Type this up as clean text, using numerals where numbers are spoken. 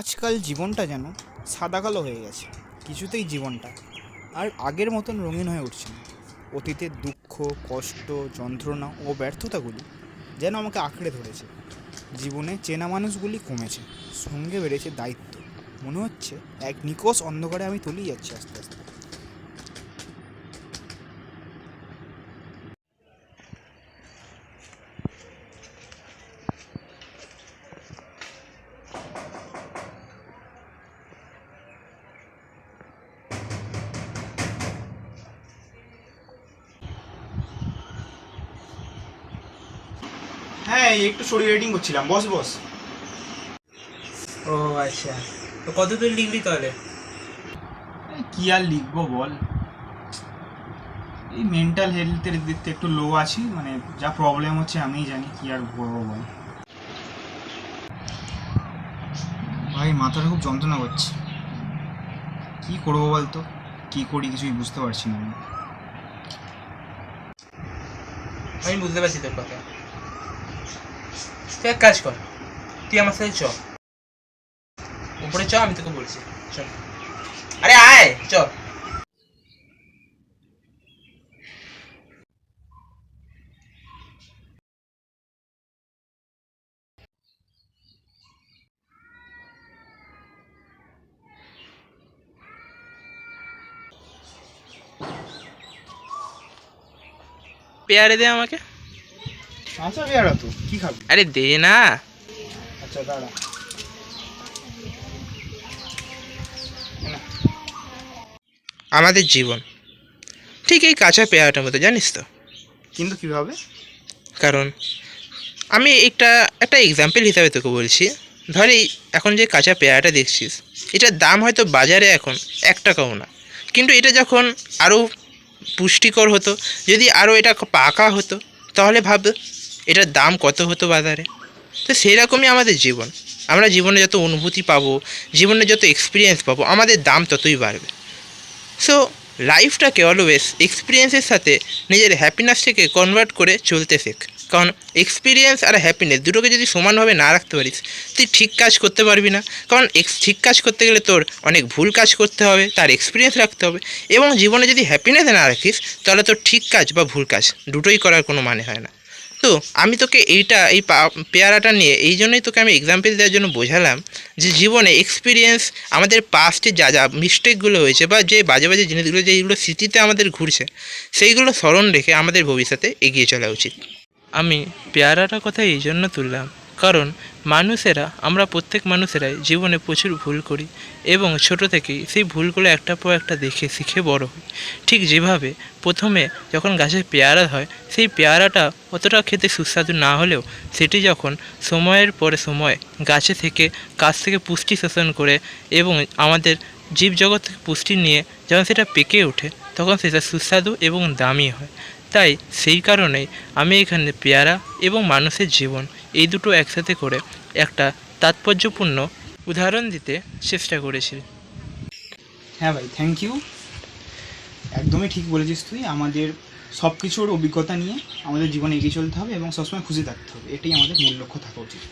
আজকাল জীবনটা যেন সাদা কালো হয়ে গেছে, কিছুতেই জীবনটা আর আগের মতন রঙিন হয়ে উঠছে না। অতীতের দুঃখ, কষ্ট, যন্ত্রণা ও ব্যর্থতাগুলি যেন আমাকে আঁকড়ে ধরেছে। জীবনে চেনা মানুষগুলি কমেছে, সঙ্গে বেড়েছে দায়িত্ব। মনে হচ্ছে এক নিকষ অন্ধকারে আমি তলিয়ে যাচ্ছি আস্তে আস্তে। হ্যাঁ, একটু শরীর রেটিং করছিলাম। বস বস। ও আচ্ছা, তো কত দূর লিখলি তাহলে? কি আর লিখবো বল, এই মেন্টাল হেলথের দিক থেকে একটু লো আছি। মানে যা প্রবলেম হচ্ছে আমিই জানি, কি আর করবো বল। ভাই মাথাটা খুব যন্ত্রণা করছে, কি করবো বলতো, কি করি কিছুই বুঝতে পারছি না আমি। আমি বুঝতে পারছি তোর কথা। তুই এক কাজ কর, তুই আমার সাথে চ, উপরে চ, আমি তোকে বলছি। চল, আরে আয় চ। পেয়ারে দে আমাকে। আচ্ছা বেয়ারা, তো কি খাবি? আরে দে না। আচ্ছা দাঁড়া। আমাদের জীবন ঠিক এই কাঁচা পেয়ারাটার মতো, জানিস তো? কিন্তু কিভাবে? কারণ আমি একটা একটা এক্সাম্পল হিসাবে তোকে বলছি। ধর এই এখন যে কাঁচা পেয়ারাটা দেখছিস, এটার দাম হয়তো বাজারে এখন 1 টাকাও না, কিন্তু এটা যখন আরও পুষ্টিকর হতো, যদি আরও এটা পাকা হতো, তাহলে ভাব এটার দাম কত হতো বাজারে। তো সেরকমই আমাদের জীবন। আমরা জীবনে যত অনুভূতি পাবো, জীবনে যত এক্সপিরিয়েন্স পাবো, আমাদের দাম ততই বাড়বে। সো লাইফটাকে অলওয়েজ এক্সপিরিয়েন্সের সাথে নিজের হ্যাপিনেসটাকে কনভার্ট করে চলতে শেখ। কারণ এক্সপিরিয়েন্স আর হ্যাপিনেস দুটোকে যদি সমানভাবে না রাখতে পারিস, তুই ঠিক কাজ করতে পারবি না। কারণ ঠিক কাজ করতে গেলে তোর অনেক ভুল কাজ করতে হবে, তার এক্সপিরিয়েন্স রাখতে হবে। এবং জীবনে যদি হ্যাপিনেস না রাখিস, তাহলে তোর ঠিক কাজ বা ভুল কাজ দুটোই করার কোনো মানে হয় না। তো আমি তোকে এই পেয়ারাটা নিয়ে এই জন্যই তোকে আমি এক্সাম্পল দেওয়ার জন্য বোঝালাম যে জীবনে এক্সপিরিয়েন্স, আমাদের পাস্টে যা যা মিস্টেকগুলো হয়েছে বা যে বাজে বাজে জিনিসগুলো যেগুলো স্মৃতিতে আমাদের ঘুরছে, সেইগুলো স্মরণ রেখে আমাদের ভবিষ্যতে এগিয়ে চলা উচিত। আমি পেয়ারাটার কথা এই জন্য তুললাম, কারণ আমরা প্রত্যেক মানুষেরাই জীবনে প্রচুর ভুল করি এবং ছোটো থেকেই সেই ভুলগুলো একটার পর একটা দেখে শিখে বড় হই। ঠিক যেভাবে প্রথমে যখন গাছে পেয়ারা হয়, সেই পেয়ারাটা অতটা খেতে সুস্বাদু না হলেও সেটি যখন সময়ের পরে সময় গাছ থেকে পুষ্টি শোষণ করে এবং আমাদের জীবজগৎ থেকে পুষ্টি নিয়ে যখন সেটা পেকে ওঠে, তখন সেটা সুস্বাদু এবং দামি হয়। তাই সেই কারণেই আমি এখানে পেয়ারা এবং মানুষের জীবন এই দুটো একসাথে করে একটা তাৎপর্যপূর্ণ উদাহরণ দিতে চেষ্টা করেছি। হ্যাঁ ভাই, থ্যাংক ইউ। একদমই ঠিক বলেছিস তুই। আমাদের সব কিছুর অভিজ্ঞতা নিয়ে আমাদের জীবনে এগিয়ে চলতে হবে এবং সবসময় খুশি থাকতে হবে, এটাই আমাদের মূল লক্ষ্য থাকা উচিত।